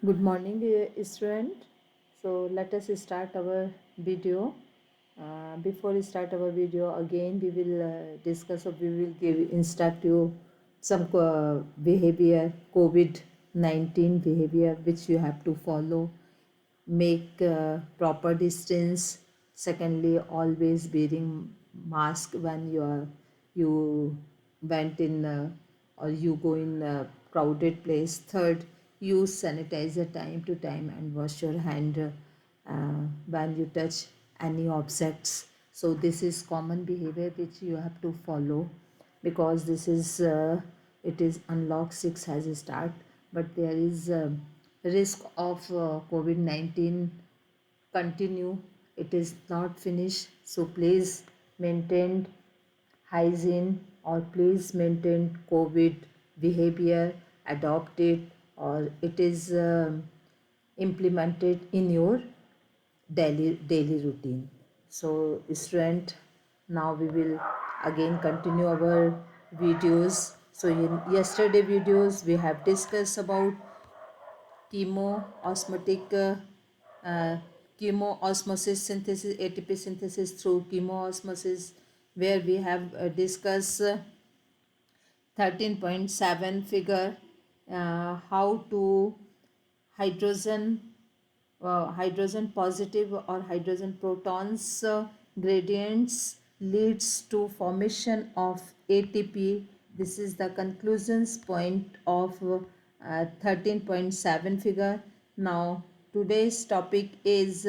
Good morning, student. So let us start our video. Before we start our video, again we will discuss or we will instruct you some behavior, COVID-19 behavior which you have to follow. Make proper distance. Secondly, always wearing mask when you went in or you go in a crowded place. Third, use sanitizer time to time and wash your hand when you touch any objects. So this is common behavior which you have to follow, because this is it is unlock 6 has start, but there is risk of COVID-19 continue. It is not finished, so please maintain hygiene, or please maintain COVID behavior, adopt it, or it is implemented in your daily routine. So student, now we will again continue our videos. So in yesterday videos we have discussed about chemoosmotic uh, chemoosmosis synthesis, ATP synthesis through chemoosmosis, where we have discussed 13.7 figure, how to hydrogen hydrogen positive or hydrogen protons gradients leads to formation of ATP. This is the conclusions point of 13.7 figure. Now today's topic is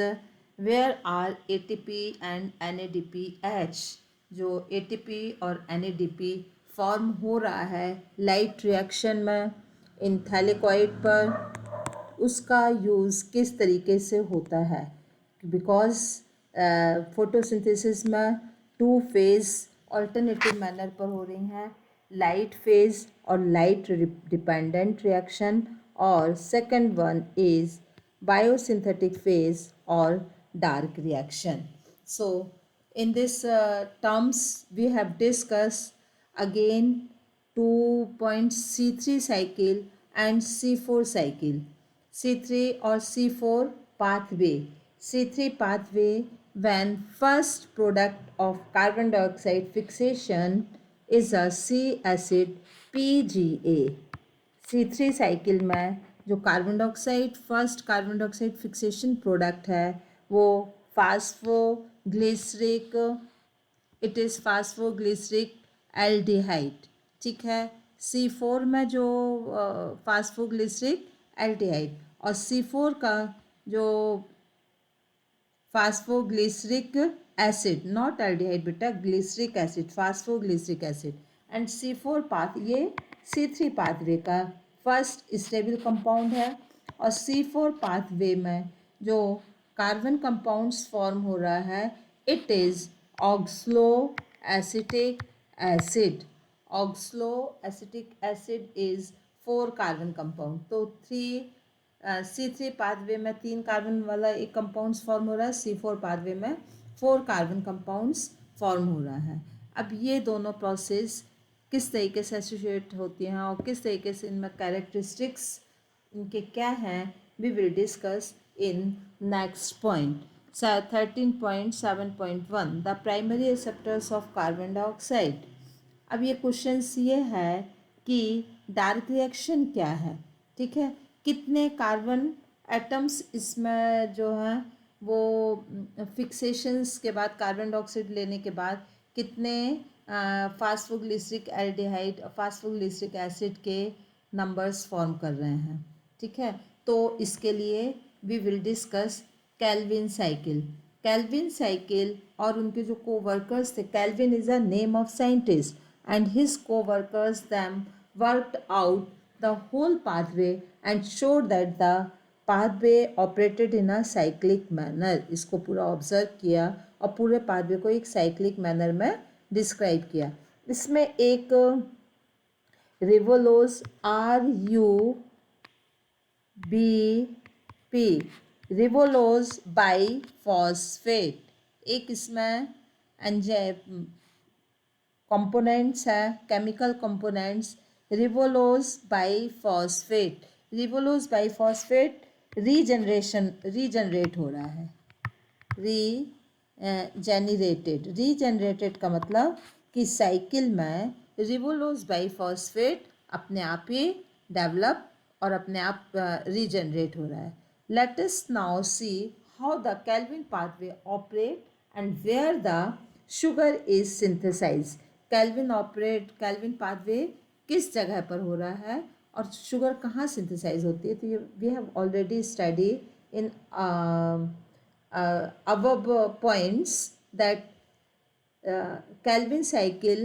where are ATP and NADPH. जो ATP और NADP form हो रहा है light reaction में इन thylakoid पर, उसका use किस तरीके से होता है। बिकॉज फोटोसिंथेसिस में टू फेज़ अल्टरनेटिव मैनर पर हो रही हैं, लाइट फेज़ और लाइट डिपेंडेंट रिएक्शन, और second one is biosynthetic phase और dark reaction. So in this terms we have discussed again 2.C3 cycle and C4 cycle. C3 or C4 pathway. C3 pathway, when first product of carbon dioxide fixation is a C acid PGA. C3 cycle में जो carbon dioxide first carbon dioxide fixation product है वो phosphoglyceric, it is phosphoglyceric aldehyde. ठीक है. C4 में जो phosphoglyceric aldehyde, और C4 का जो फास्फोग्लिसरिक एसिड, नॉट एल्डिहाइड बेटा, glyceric acid, phosphoglyceric acid. And C4 path ये C3 पाथवे का फर्स्ट स्टेबल कंपाउंड है. और C4 पाथवे में जो कार्बन कंपाउंड्स फॉर्म हो रहा है it is oxalo acetic acid. Oxalo acetic acid is 4 carbon compound. तो C3 पाथवे में 3 कार्बन वाला एक कंपाउंड्स फॉर्म हो रहा है, C4 पाथवे में 4 कार्बन कंपाउंड्स फॉर्म हो रहा है. अब ये दोनों प्रोसेस किस तरीके से एसोसिएट होती हैं और किस तरीके से इनमें कैरेक्टरिस्टिक्स इनके क्या हैं, we will discuss in next point. 13.7.1 the primary acceptors of carbon dioxide. अब ये क्वेश्चंस ये है कि डार्क रिएक्शन क्या है. ठीक है. कितने कार्बन एटम्स इसमें जो हैं वो फिक्सेशंस के बाद कार्बन डाइऑक्साइड लेने के बाद कितने फास्फोग्लिसरिक एल्डिहाइड और फास्फोग्लिसरिक एसिड के नंबर्स फॉर्म कर रहे हैं. ठीक है. तो इसके लिए we will discuss Calvin cycle. Calvin cycle और उनके जो कोवर्कर्स थे, Calvin is a name of scientist and his co-workers them worked out the whole pathway and showed that the pathway operated in a cyclic manner. इसको पूरा observe किया और पूरे pathway को एक साइक्लिक मैनर में डिस्क्राइब किया. इसमें एक रिवोलोज RUBP रिवोलोज बाईफॉस्फेट, एक इसमें कंपोनेंट्स है, chemical components. Ribulose bisphosphate, ribulose bisphosphate regenerate हो रहा है, रीजनरेटेड का मतलब कि साइकिल में रिबोलोज बाइफॉस्फेट अपने आप ही डेवलप और अपने आप रीजनरेट हो रहा है. Let us now see how the Calvin pathway operate and where the sugar is synthesize. Calvin pathway किस जगह पर हो रहा है और शुगर कहाँ सिंथेसाइज होती है. तो ये we have already study in above points that Calvin cycle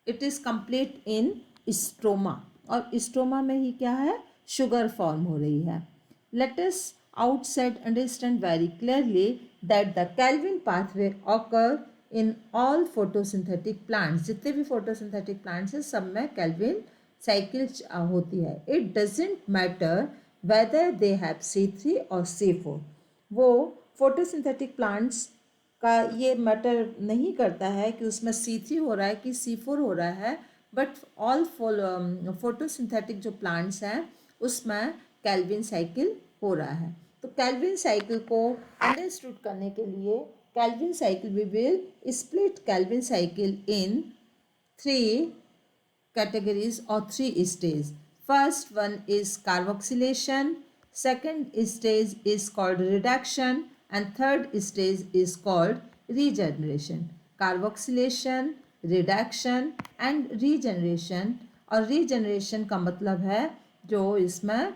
it is complete in stroma. और स्ट्रोमा में ही क्या है, शुगर फॉर्म हो रही है. Let us outside understand very clearly that the Calvin pathway occur in all photosynthetic plants. जितने भी photosynthetic plants हैं सब में कैल्विन साइकिल होती है. It doesn't matter whether they have C3 और C4. वो फोटोसिंथेटिक प्लांट्स का ये मैटर नहीं करता है कि उसमें C3 हो रहा है कि C4 हो रहा है, बट ऑल फोटोसिंथेटिक जो प्लांट्स हैं उसमें कैल्विन साइकिल हो रहा है. तो कैल्विन साइकिल को अंडरस्टूड करने के लिए Calvin cycle we will split Calvin cycle in 3 categories or 3 stages. First one is carboxylation, second stage is called reduction, and third stage is called regeneration. Carboxylation, reduction and regeneration. और regeneration का मतलब है जो इसमें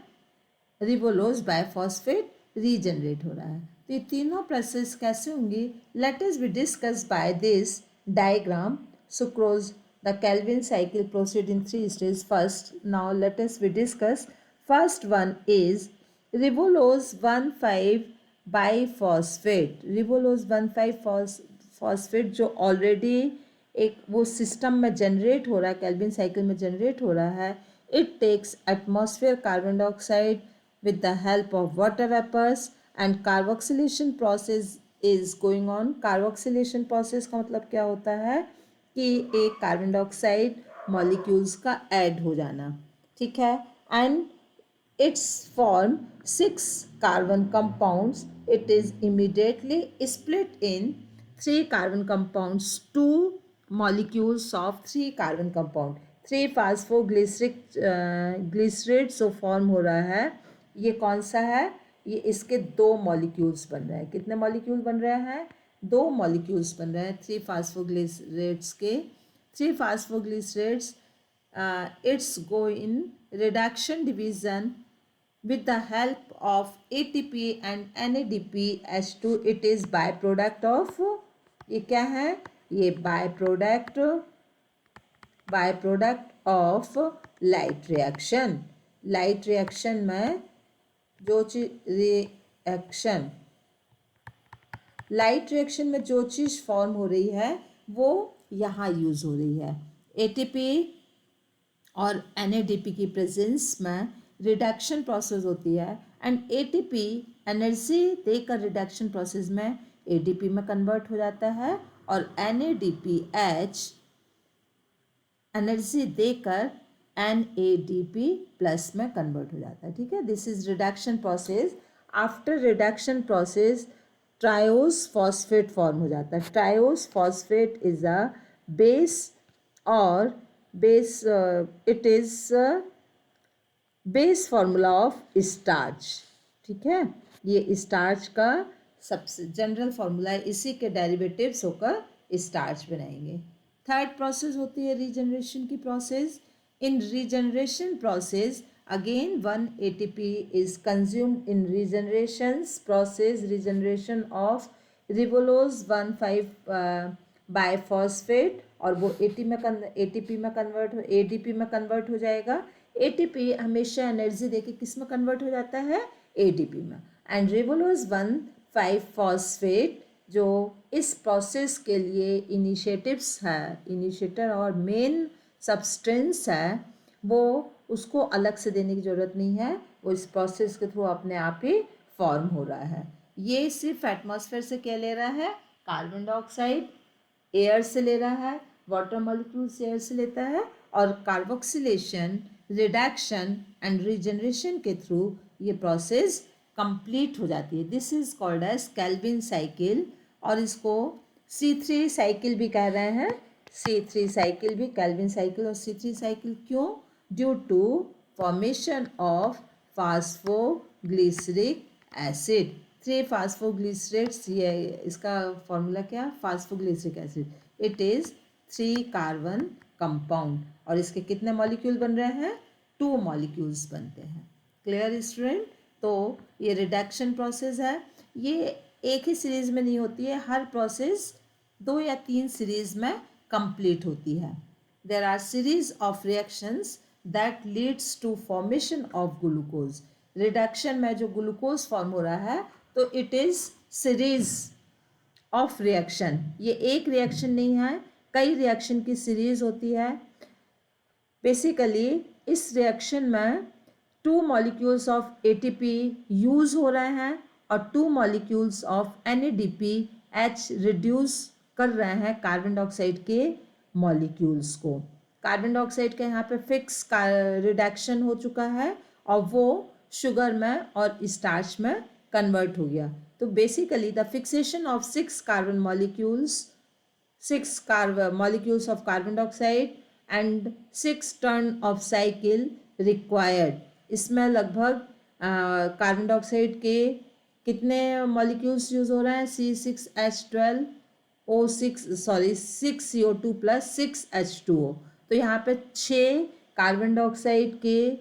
रिबोलोज bisphosphate regenerate हो रहा है. तो ये तीनों प्रोसेस कैसे होंगी, let us be discuss by this diagram. Sucrose, the Calvin cycle proceed in 3 stages. First, now let us we discuss. First one is ribulose 1,5 biphosphate. Ribulose 1,5 phosphate जो ऑलरेडी एक वो सिस्टम में जनरेट हो रहा है, Calvin cycle में generate हो रहा है. It takes atmosphere carbon dioxide with the help of water vapors and carboxylation process is going on. Carboxylation process का मतलब क्या होता है कि एक कार्बन डाइऑक्साइड मॉलिक्यूल्स का ऐड हो जाना, ठीक है. And it's form 6 carbon compounds. It is immediately split in 3 carbon compounds, 2 molecules of 3 carbon compound. 3 phosphoglycerate जो फॉर्म हो रहा है, ये कौन सा है, ये इसके 2 मॉलिक्यूल्स बन रहे हैं. कितने मॉलिक्यूल बन रहे हैं, 2 मॉलिक्यूल्स बन रहे हैं 3 फास्फोग्लिसरेट्स के. 3 phosphoglycerates it's go in reduction division with the help of ATP and NADPH2. it is byproduct of, ये क्या है, ये byproduct of light reaction. light reaction में जो लाइट रिएक्शन में जो चीज़ फॉर्म हो रही है वो यहाँ यूज़ हो रही है. एटीपी और एनएडीपी की प्रेजेंस में रिडक्शन प्रोसेस होती है एंड एटीपी एनर्जी देकर रिडक्शन प्रोसेस में एडीपी में कन्वर्ट हो जाता है और एनएडीपीएच एनर्जी देकर एनएडीपी प्लस में कन्वर्ट हो जाता है, ठीक है. This is reduction process. After reduction process triose phosphate form हो जाता है. Triose phosphate is a base और base it is base formula of starch, ठीक है. ये स्टार्च का सबसे जनरल फॉर्मूला है, इसी के डेरिवेटिव्स होकर स्टार्च बनाएंगे. थर्ड प्रोसेस होती है रीजनरेशन की process. In regeneration process again 1 ATP is consumed in regenerations process. regeneration of ribulose 1,5 biphosphate और वो ATP में कन्वर्ट हो ADP में कन्वर्ट हो जाएगा. ATP हमेशा एनर्जी देके किस में कन्वर्ट हो जाता है, ADP में. एंड रिबुलोज 1,5 फॉस्फेट जो इस प्रोसेस के लिए इनिशिएटर और मेन सब्सटेंस है, वो उसको अलग से देने की ज़रूरत नहीं है, वो इस प्रोसेस के थ्रू अपने आप ही फॉर्म हो रहा है. ये सिर्फ एटमॉस्फेयर से क्या ले रहा है, कार्बन डाइऑक्साइड एयर से ले रहा है, वाटर मॉलिक्यूल से एयर से लेता है, और कार्बोक्सिलेशन रिडक्शन एंड रीजनरेशन के थ्रू ये प्रोसेस कंप्लीट हो जाती है. This is called as Calvin cycle, और इसको C3 साइकिल भी कह रहे हैं. C3 साइकिल भी कैल्विन साइकिल और C3 साइकिल क्यों? Due to formation of phosphoglyceric acid. 3 phosphoglycerates, ये इसका फॉर्मूला क्या? Phosphoglyceric acid. It is 3 carbon compound, और इसके कितने मॉलिक्यूल बन रहे हैं? 2 मॉलिक्यूल्स बनते हैं. Clear student? तो ये रिडक्शन प्रोसेस है. ये एक ही सीरीज में नहीं होती है, हर प्रोसेस 2 या 3 सीरीज में कंप्लीट होती है. There are series of reactions that leads to formation of glucose. Reduction में जो ग्लूकोज फॉर्म हो रहा है, तो it is series of reaction. ये एक रिएक्शन नहीं है, कई रिएक्शन की सीरीज होती है. बेसिकली इस रिएक्शन में 2 मॉलिक्यूल्स ऑफ ATP यूज हो रहे हैं और 2 मॉलिक्यूल्स ऑफ NADPH रिड्यूस कर रहे हैं कार्बन डाइऑक्साइड के मॉलिक्यूल्स को. कार्बन डाइऑक्साइड का यहाँ पे फिक्स रिडक्शन हो चुका है और वो शुगर में और स्टार्च में कन्वर्ट हो गया. तो basically the fixation of 6 carbon molecules, 6 molecules of carbon dioxide and 6 turn of cycle required. इसमें लगभग कार्बन डाइऑक्साइड के कितने मॉलिक्यूल्स यूज हो रहे हैं? C6H12O6 CO2 plus 6H2O. तो यहाँ पे 6 कार्बन डाइऑक्साइड के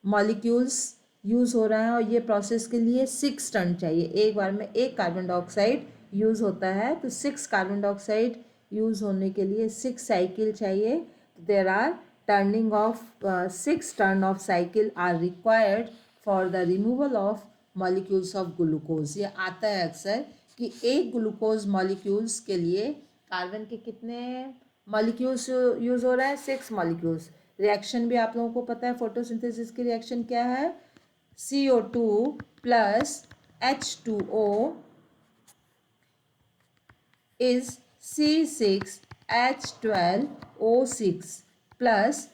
मॉलिक्यूल्स यूज़ हो रहा है और ये प्रोसेस के लिए 6 टर्न चाहिए. एक बार में 1 कार्बन डाइऑक्साइड यूज़ होता है, तो 6 कार्बन डाइऑक्साइड यूज़ होने के लिए 6 साइकिल चाहिए. There are turning of 6 turn of cycle are required for the removal of molecules of glucose. ये आता है अक्सर कि एक ग्लूकोज मॉलिक्यूल्स के लिए कार्बन के कितने मॉलिक्यूल्स यूज़ हो रहा है? 6 मॉलिक्यूल्स. रिएक्शन भी आप लोगों को पता है, फोटोसिंथेसिस की रिएक्शन क्या है? CO2 plus H2O is C6H12O6 plus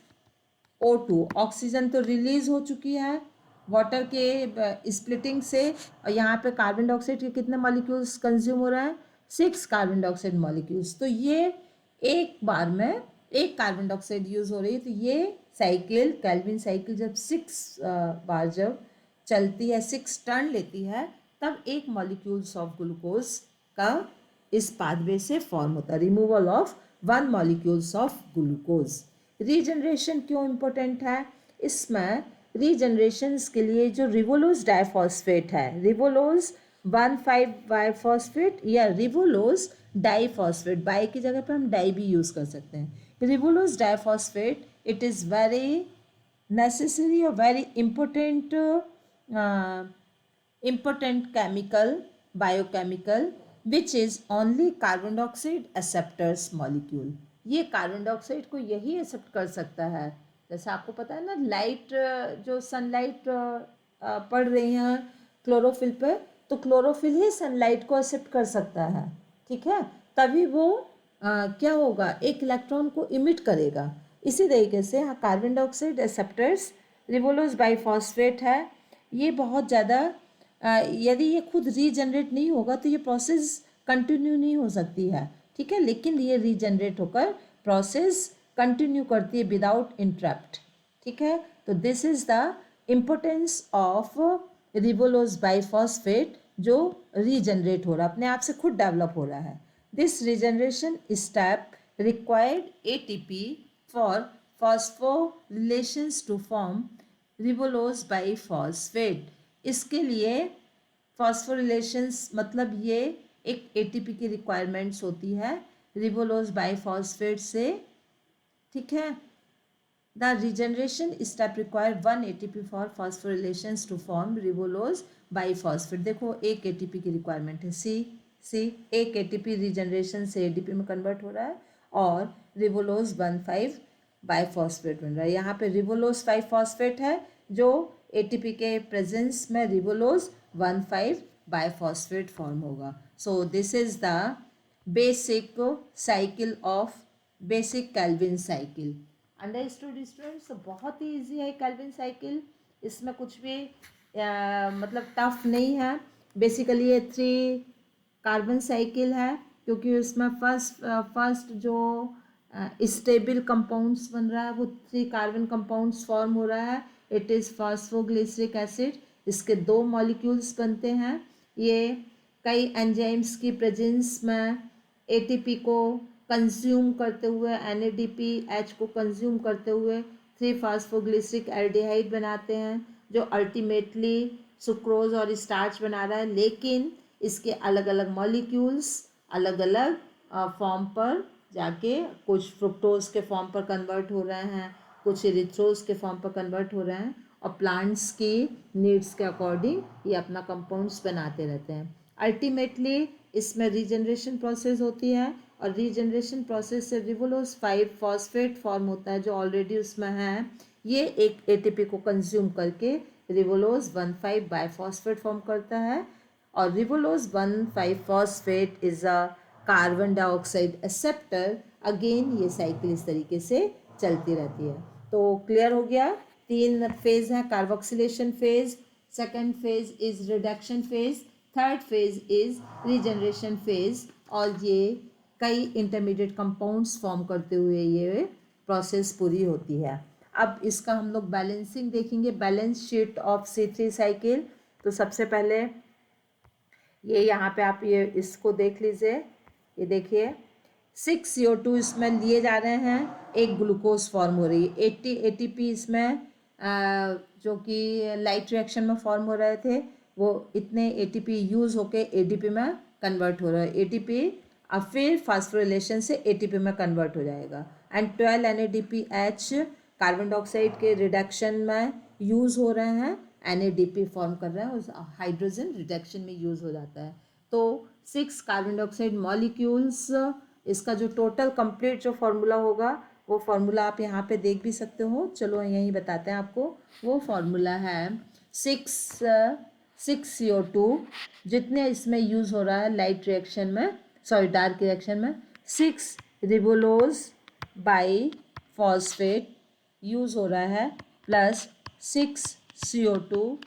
O2. Oxygen तो रिलीज हो चुकी है वाटर के स्प्लिटिंग से, और यहाँ पे कार्बन डाइऑक्साइड के कितने मॉलिक्यूल्स कंज्यूम हो रहे हैं? 6 कार्बन डाइऑक्साइड मॉलिक्यूल्स. तो ये एक बार में 1 कार्बन डाइऑक्साइड यूज हो रही है. तो ये साइकिल, कैल्विन साइकिल, जब 6 बार जब चलती है, 6 टर्न लेती है, तब 1 मॉलिक्यूल्स ऑफ ग्लूकोज का इस पाथवे से फॉर्म होता है. Removal of 1 molecules of glucose. Regeneration क्यों इम्पोर्टेंट है? इसमें रीजनरेशन के लिए जो रिवोलोज डाइफॉस्फेट है, रिवोलोज 1,5 बाइफॉस्फेट या रिवोलोज डाइफॉस्फेट, बाई की जगह पर हम डाई भी यूज़ कर सकते हैं. Ribulose diphosphate, it is very necessary or very important chemical, biochemical, which is only carbon dioxide acceptors molecule. ये कार्बन डाइऑक्साइड को यही एक्सेप्ट कर सकता है. जैसे आपको पता है ना, लाइट, जो सनलाइट पड़ रही है क्लोरोफिल पे, तो क्लोरोफिल ही सनलाइट को एक्सेप्ट कर सकता है. ठीक है, तभी वो क्या होगा? एक इलेक्ट्रॉन को इमिट करेगा. इसी तरीके से कार्बन डाइऑक्साइड एक्सेप्टर्स रिवोलोज बाइफॉस्फेट है. ये बहुत ज़्यादा, यदि ये खुद रीजनरेट नहीं होगा तो ये प्रोसेस कंटिन्यू नहीं हो सकती है. ठीक है, लेकिन ये रीजनरेट होकर प्रोसेस कंटिन्यू करती है विदाउट इंटरप्ट. ठीक है, तो this is the importance of ribulose biphosphate, जो रीजनरेट हो रहा है, अपने आप से खुद डेवलप हो रहा है. This regeneration step required ATP for phosphorylations to form ribulose biphosphate. इसके लिए phosphorylation मतलब ये एक ATP की रिक्वायरमेंट्स होती है रिबोलोज बाइफॉस्फेट से. ठीक है, the regeneration step require 1 ATP for phosphorylation to form ribulose biphosphate. देखो, एक ATP की रिक्वायरमेंट है. सी एक ATP रिजनरेशन से ADP में कन्वर्ट हो रहा है और रिबोलोज 1,5 बाइफॉस्फेट बन रहा है. यहाँ पे रिबोलोज 5 फॉस्फेट है, जो ATP के प्रेजेंस में रिबोलोज 1,5 बाइफॉस्फेट फॉर्म होगा. So this is the basic cycle of basic Calvin cycle. Understood students? बहुत ही इजी है कैल्विन साइकिल, इसमें कुछ भी मतलब टफ नहीं है। बेसिकली ये 3 कार्बन साइकिल है, क्योंकि उसमें फर्स्ट जो स्टेबल कंपाउंड्स बन रहा है वो 3 कार्बन कंपाउंड्स फॉर्म हो रहा है। It is phosphoglyceric acid. इसके 2 मॉलिक्यूल्स बनते हैं। ये कई एंजाइम्स की प्रेजेंस में एटीपी को कंज्यूम करते हुए, NADPH को कंज्यूम करते हुए 3 फास्फोग्लिसरिक एल्डिहाइड बनाते हैं, जो अल्टीमेटली सुक्रोज और स्टार्च बना रहा है। लेकिन इसके अलग अलग मॉलिक्यूल्स अलग अलग फॉर्म पर जाके कुछ फ्रुक्टोज के फॉर्म पर कन्वर्ट हो रहे हैं, कुछ इरिथ्रोज के फॉर्म पर कन्वर्ट हो रहे हैं, और प्लांट्स की नीड्स के अकॉर्डिंग ये अपना कंपाउंड्स बनाते रहते हैं। अल्टीमेटली इसमें रीजनरेशन प्रोसेस होती है, और रीजनरेशन प्रोसेस से रिबोलोज 5 फॉस्फेट फॉर्म होता है जो ऑलरेडी उसमें है। ये एक एटीपी को कंज्यूम करके रिबोलोज 1,5 बाइफॉस्फेट फॉर्म करता है, और रिबोलोज 1,5 phosphate is a carbon dioxide acceptor. Again ये साइकिल इस तरीके से चलती रहती है। तो क्लियर हो गया, 3 फेज है। Carboxylation phase, second phase is reduction phase, third phase is regeneration phase, और ये कई इंटरमीडिएट कंपाउंड्स फॉर्म करते हुए ये प्रोसेस पूरी होती है। अब इसका हम लोग बैलेंसिंग देखेंगे, balance sheet of C3 cycle. तो सबसे पहले ये यहाँ पे आप ये इसको देख लीजिए, ये देखिए 6 CO2 इसमें लिए जा रहे हैं, एक ग्लूकोज फॉर्म हो रही है। 80 ATP इसमें जो कि लाइट रिएक्शन में फॉर्म हो रहे थे, वो इतने ATP यूज़ होके ADP में कन्वर्ट हो रहा है। ATP अब फिर फास्फोरिलेशन से ATP में कन्वर्ट हो जाएगा। एंड 12 NADPH कार्बन डाइऑक्साइड के रिडक्शन में यूज़ हो रहे हैं, NADP फॉर्म कर रहे हैं, उस हाइड्रोजन रिडक्शन में यूज़ हो जाता है। तो 6 कार्बन डाइऑक्साइड मॉलिक्यूल्स, इसका जो टोटल कंप्लीट जो फार्मूला होगा वो फार्मूला आप यहाँ पे देख भी सकते हो। चलो यहीं बताते हैं आपको। वो फार्मूला है 6 CO2 जितने इसमें यूज़ हो रहा है लाइट रिएक्शन में, सॉरी डार्क रिएक्शन में, 6 रिबोलोज बाई फॉस्फेट यूज़ हो रहा है, plus 6 CO2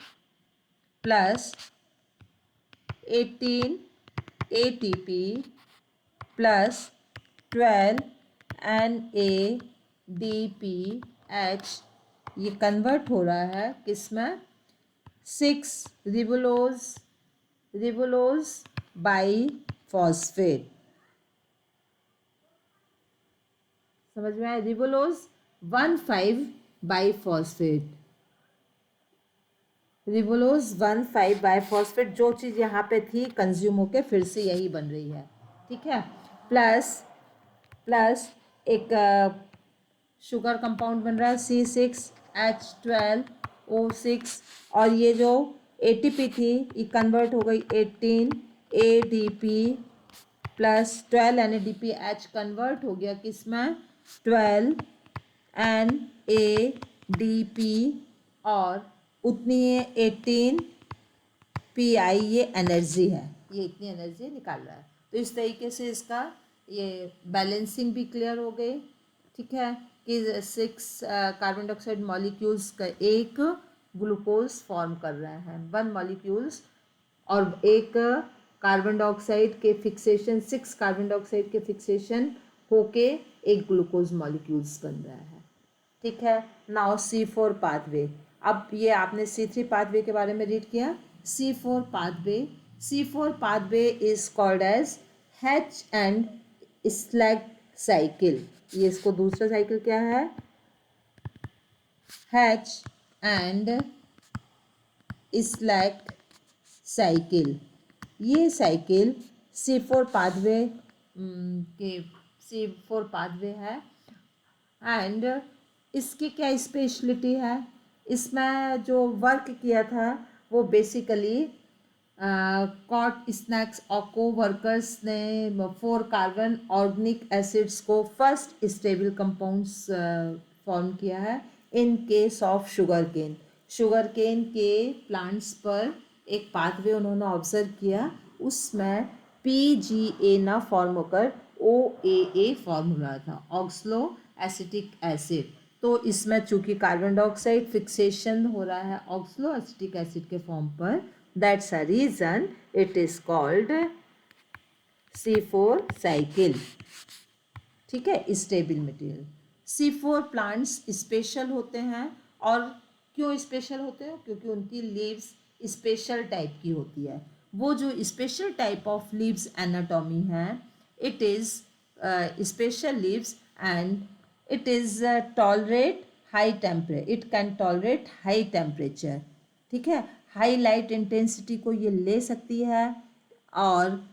plus 18 ATP plus 12 NADPH, ये कन्वर्ट हो रहा है किसमें? 6 रिबोलोज बाई फॉस्फेट। समझ में आया? रिबोलोज 1,5 बाई फॉस्फेट, रिबोलोज 1,5 बाइफॉस्फेट, जो चीज़ यहाँ पे थी कंज्यूम होके फिर से यही बन रही है, ठीक है। प्लस एक शुगर कंपाउंड बन रहा है C6H12O6, और ये जो ATP थी ये कन्वर्ट हो गई 18 ADP प्लस 12 NADPH कन्वर्ट हो गया किसमें? 12 NADP, और उतनी ये 18 PI, ये एनर्जी है, ये इतनी एनर्जी निकाल रहा है। तो इस तरीके से इसका ये बैलेंसिंग भी क्लियर हो गई, ठीक है, कि 6 कार्बन डाइऑक्साइड मॉलिक्यूल्स का एक ग्लूकोज फॉर्म कर रहे हैं, 1 मॉलिक्यूल्स, और एक कार्बन डाइऑक्साइड के फिक्सेशन, 6 कार्बन डाइऑक्साइड के फिक्सेशन होके एक ग्लूकोज मॉलिक्यूल्स बन रहा है, ठीक है। Now C4 pathway. अब ये आपने C3 पाथवे के बारे में रीड किया। C4 pathway is called as Hatch and Slack cycle. ये इसको दूसरा साइकिल क्या है? Hatch and Slack cycle. ये साइकिल C4 पाथवे के C4 पाथवे है। एंड इसकी क्या स्पेशलिटी है? इसमें जो वर्क किया था वो बेसिकली कॉट स्नैक्स और को वर्कर्स ने 4 कार्बन ऑर्गेनिक एसिड्स को फर्स्ट स्टेबल कंपाउंड्स फॉर्म किया है in case of sugarcane के प्लांट्स पर एक पाथवे उन्होंने ऑब्जर्व किया, उसमें PGA ना फॉर्म होकर OAA फॉर्म हो रहा था, ऑक्सलो एसिटिक एसिड। तो इसमें चूंकि कार्बन डाइऑक्साइड फिक्सेशन हो रहा है ऑक्सलो एसिटिक एसिड के फॉर्म पर, that's a reason it is called C4 cycle. ठीक है, stable material. C4 plants special होते हैं, और क्यों स्पेशल होते हैं? क्योंकि उनकी लीव्स स्पेशल टाइप की होती है। वो जो special type of leaves anatomy है, it is special leaves and it is tolerate high temperature, it can tolerate high temperature. ठीक है, हाई लाइट इंटेंसिटी को ये ले सकती है, और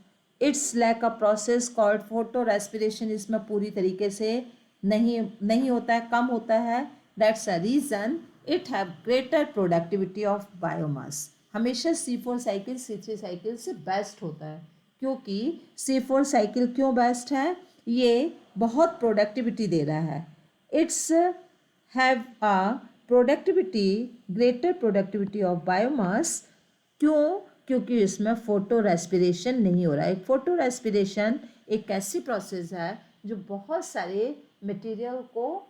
it's lack a process called photorespiration इसमें पूरी तरीके से नहीं होता है, कम होता है। That's a reason it have greater productivity of biomass. हमेशा C4 साइकिल C3 साइकिल से बेस्ट होता है। क्योंकि C4 साइकिल क्यों बेस्ट है? ये बहुत प्रोडक्टिविटी दे रहा है। It's have a productivity, greater productivity of biomass. क्यों? क्योंकि इसमें फोटो रेस्पिरेशन नहीं हो रहा है। फोटो रेस्पिरेशन एक ऐसी प्रोसेस है जो बहुत सारे मटेरियल को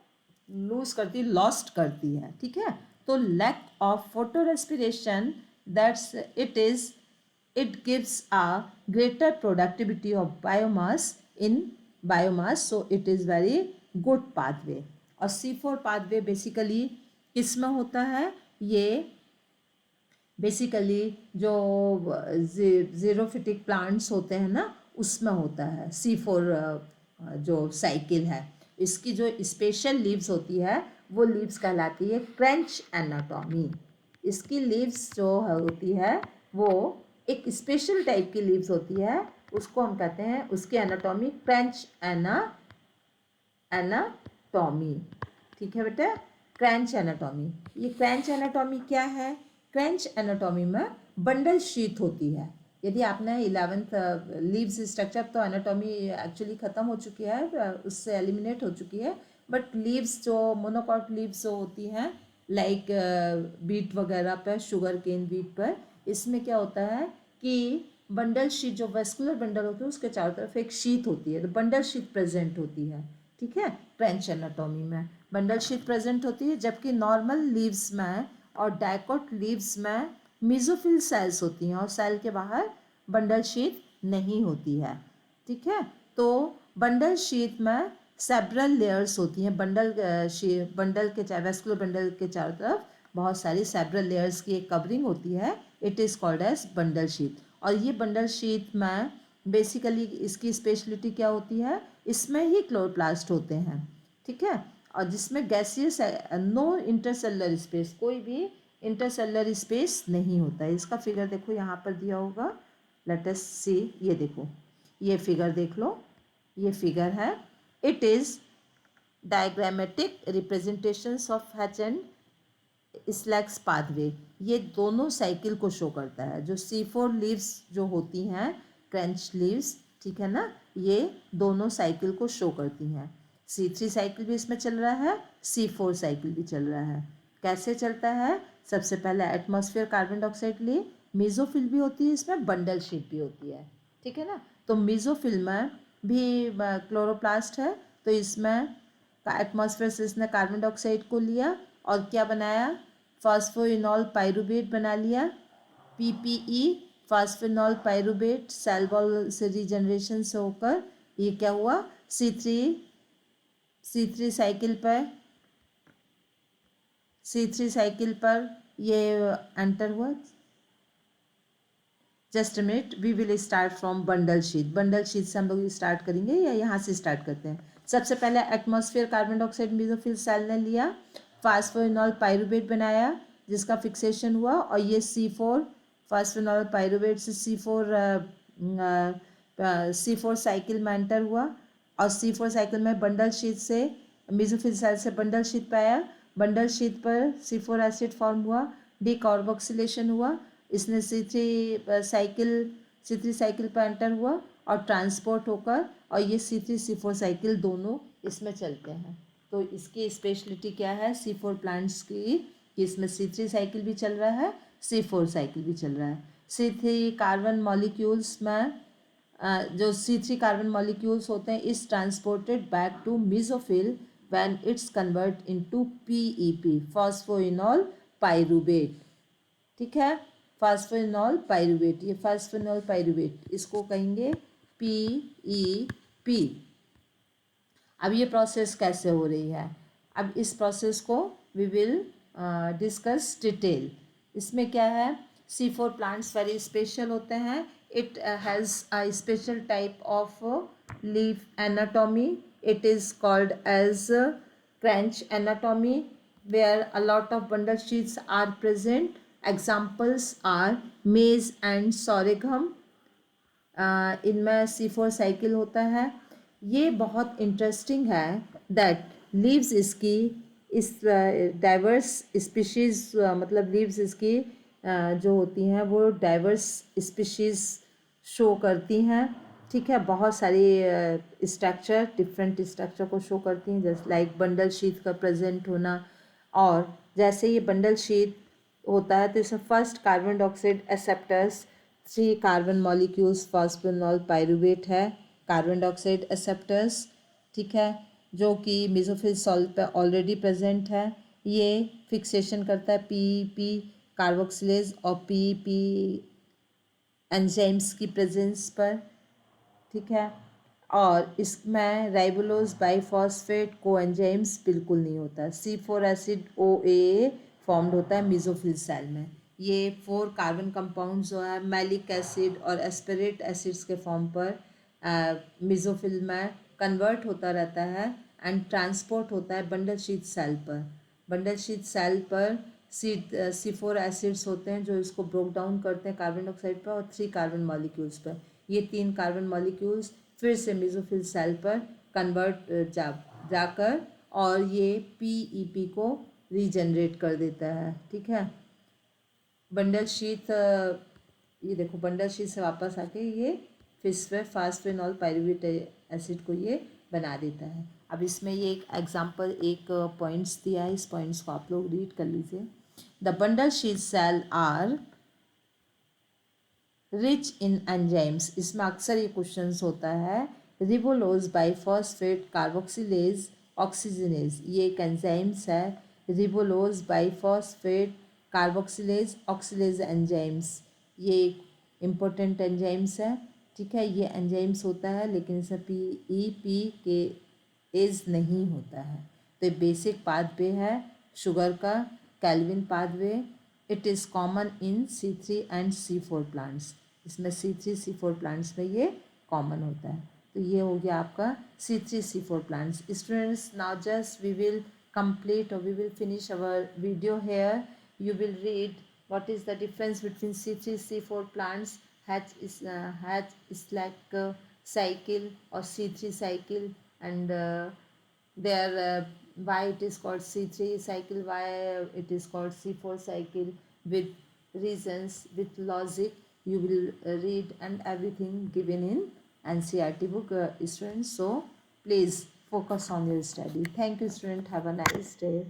लूज करती, लॉस्ट करती है। ठीक है, तो lack of photorespiration, that's it gives a greater productivity of biomass in biomass, so it is very good pathway. और C4 पाथवे बेसिकली किसमें होता है? ये बेसिकली जो ज़ीरोफिटिक प्लांट्स होते हैं ना, उसमें होता है C4 जो साइकिल है। इसकी जो स्पेशल लीव्स होती है वो लीव्स कहलाती है क्रंच एनाटॉमी। इसकी लीव्स जो होती है वो एक स्पेशल टाइप की लीव्स होती है, उसको हम कहते हैं, उसकी एनाटॉमी क्रंच एनाटॉमी। ठीक है बेटा, क्रंच एनाटॉमी। ये क्रंच एनाटॉमी क्या है? क्रंच एनाटॉमी में बंडल शीट होती है। यदि आपने 11th लीव्स स्ट्रक्चर, तो एनाटॉमी एक्चुअली ख़त्म हो चुकी है, उससे एलिमिनेट हो चुकी है। बट लीव्स जो मोनोकॉट लीव्स जो होती हैं, लाइक बीट वगैरह पर, शुगर केन बीट पर, इसमें क्या होता है कि बंडल शीट, जो वेस्कुलर बंडल होती है उसके चारों तरफ एक शीट होती है, तो बंडल शीट प्रेजेंट होती है। ठीक है, क्रंच एनाटॉमी में बंडल शीट प्रेजेंट होती है, जबकि नॉर्मल लीव्स में और डाइकोट लीव्स में मेसोफिल सेल्स होती हैं, और सेल के बाहर बंडल शीट नहीं होती है। ठीक है, तो बंडल शीट में सेवरल लेयर्स होती हैं। बंडल के वेस्कुलर बंडल के चारों तरफ बहुत सारी सेवरल लेयर्स की एक कवरिंग होती है, it is called as bundle sheath. और ये बंडल शीट में बेसिकली इसकी स्पेशलिटी क्या होती है? इसमें ही क्लोरोप्लास्ट होते हैं। ठीक है, और जिसमें गैसियस, नो इंटरसेलुलर स्पेस, कोई भी इंटरसेलुलर स्पेस नहीं होता है। इसका फिगर देखो यहाँ पर दिया होगा, लेट अस सी। ये देखो, ये फिगर देख लो, ये फिगर है, it is diagrammatic representations of hatch and slacks pathway. ये दोनों साइकिल को शो करता है। जो C4 लीव्स जो होती हैं, क्रंच लीव्स, ठीक है ना, ये दोनों साइकिल को शो करती हैं। C3 साइकिल भी इसमें चल रहा है, C4 साइकिल भी चल रहा है। कैसे चलता है? सबसे पहले एटमॉस्फेयर कार्बन डाइऑक्साइड लिए, मेसोफिल भी होती है इसमें, बंडल शीट भी होती है। ठीक है ना, तो मेसोफिल में भी क्लोरोप्लास्ट है, तो इसमें एटमॉस्फेयर से इसने कार्बन डाइऑक्साइड को लिया और क्या बनाया? फास्फोइनॉल पाइरूवेट बना लिया, PPE, फास्फोइनॉल पाइरूवेट, सेल वॉल से रीजनरेशन से होकर ये क्या हुआ? C3 साइकिल पर ये एंटर हुआ। Just a minute, we will start from bundle sheath. Bundle sheath से हम लोग स्टार्ट करेंगे, या यहाँ से स्टार्ट करते हैं? सबसे पहले atmosphere carbon dioxide mesophyll cell ने लिया, फास्फोइनॉल पाइरूवेट बनाया जिसका फिक्सेशन हुआ, और ये C4 फास्फोइनॉल पाइरूवेट से C4 साइकिल में एंटर हुआ, और C4 साइकिल में बंडल शीट से, मेसोफिल सेल से बंडल शीट पे आया, बंडल शीट पर C4 एसिड फॉर्म हुआ, डीकार्बोक्सिलेशन हुआ, इसने C3 साइकिल पर एंटर हुआ और ट्रांसपोर्ट होकर, और ये C3 C4 साइकिल दोनों इसमें चलते हैं। तो इसकी स्पेशलिटी क्या है C4 प्लांट्स की, कि इसमें C3 साइकिल भी चल रहा है, C4 साइकिल भी चल रहा है। C3 कार्बन मॉलिक्यूल्स में जो C3 कार्बन मॉलिक्यूल्स होते हैं is transported back to mesophyll when it's convert into PEP, phosphoenol pyruvate. ठीक है, फास्फेनॉल पाइरूवेट, ये फास्फेनॉल पाइरूवेट इसको कहेंगे PEP. अब ये प्रोसेस कैसे हो रही है, अब इस प्रोसेस को वी विल डिस्कस डिटेल. इसमें क्या है, C4 प्लांट्स वेरी स्पेशल होते हैं. It has a special type of leaf anatomy. It is called as crunch anatomy, where a lot of bundle sheets are present. Examples are maize and sorghum. इनमें C4 cycle होता है. ये बहुत interesting है that leaves इसकी इस diverse species, मतलब leaves इसकी जो होती हैं वो डाइवर्स स्पीशीज़ शो करती हैं. ठीक है, बहुत सारी स्ट्रक्चर, डिफरेंट स्ट्रक्चर को शो करती हैं, जैसे लाइक बंडल शीट का प्रेजेंट होना. और जैसे ये बंडल शीट होता है तो इसमें first carbon dioxide acceptors 3 carbon molecules phosphoenol pyruvate है, कार्बन डाइऑक्साइड एक्सेप्टर्स. ठीक है, जो कि मेसोफिल सॉल्ट पे ऑलरेडी प्रेजेंट है. ये फिक्सेशन करता है PEP कार्बोक्सिलेज और PEP एंजाइम्स की प्रेजेंस पर. ठीक है, और इसमें राइबोलोज बाइफॉस्फेट कोएंजाइम्स बिल्कुल नहीं होता. C4 एसिड OAA फॉर्म्ड होता है मेसोफिल सेल में. ये 4 कार्बन कंपाउंड जो है मैलिक एसिड और एस्पेरेट एसिड्स के फॉर्म पर मेसोफिल में कन्वर्ट होता रहता है एंड ट्रांसपोर्ट होता है बंडल शीट सेल पर. बंडल शीट सेल पर C4 एसिड्स होते हैं जो इसको ब्रोक डाउन करते हैं कार्बन डाइऑक्साइड पर और 3 कार्बन मॉलिक्यूल्स पर. ये 3 कार्बन मॉलिक्यूल्स फिर से मेसोफिल सेल पर कन्वर्ट जाकर और ये PEP को रीजनरेट कर देता है. ठीक है, बंडल शीट, ये देखो बंडल शीट से वापस आके ये फिर से फास्फेनॉल पाइरूवेट एसिड को ये बना देता है. अब इसमें ये एक एग्जांपल, एक पॉइंट्स दिया है, इस पॉइंट्स को आप लोग रीड कर लीजिए. The bundle sheath cell are rich in enzymes. इसमें अक्सर ये क्वेश्चंस होता है. रिबोलोज बाइफॉस्फेट कार्बोक्सिलेज ऑक्सीजनेज, ये एक एंजाइम्स है. रिबोलोज बाइफॉस्फेट कार्बोक्सिलेज ऑक्सीलेज एंजाइम्स, ये एक इम्पोर्टेंट एंजाइम्स है. ठीक है, ये एंजाइम्स होता है लेकिन इसमें PEP के एज नहीं होता है. तो ये बेसिक पाथवे है शुगर का, Calvin pathway. It is common in C3 and C4 plants. इसमें C3 C4 प्लांट्स में ये कॉमन होता है. तो ये हो गया आपका C3 C4 plants. Students, now just we will complete or we will finish our video here. You will read what is the difference between C3 C4 plants. Hatch is like cycle or C3 cycle, and why it is called C3 cycle, why it is called C4 cycle, with reasons, with logic. You will read and everything given in NCERT book, students. So please focus on your study. Thank you, student. Have a nice day.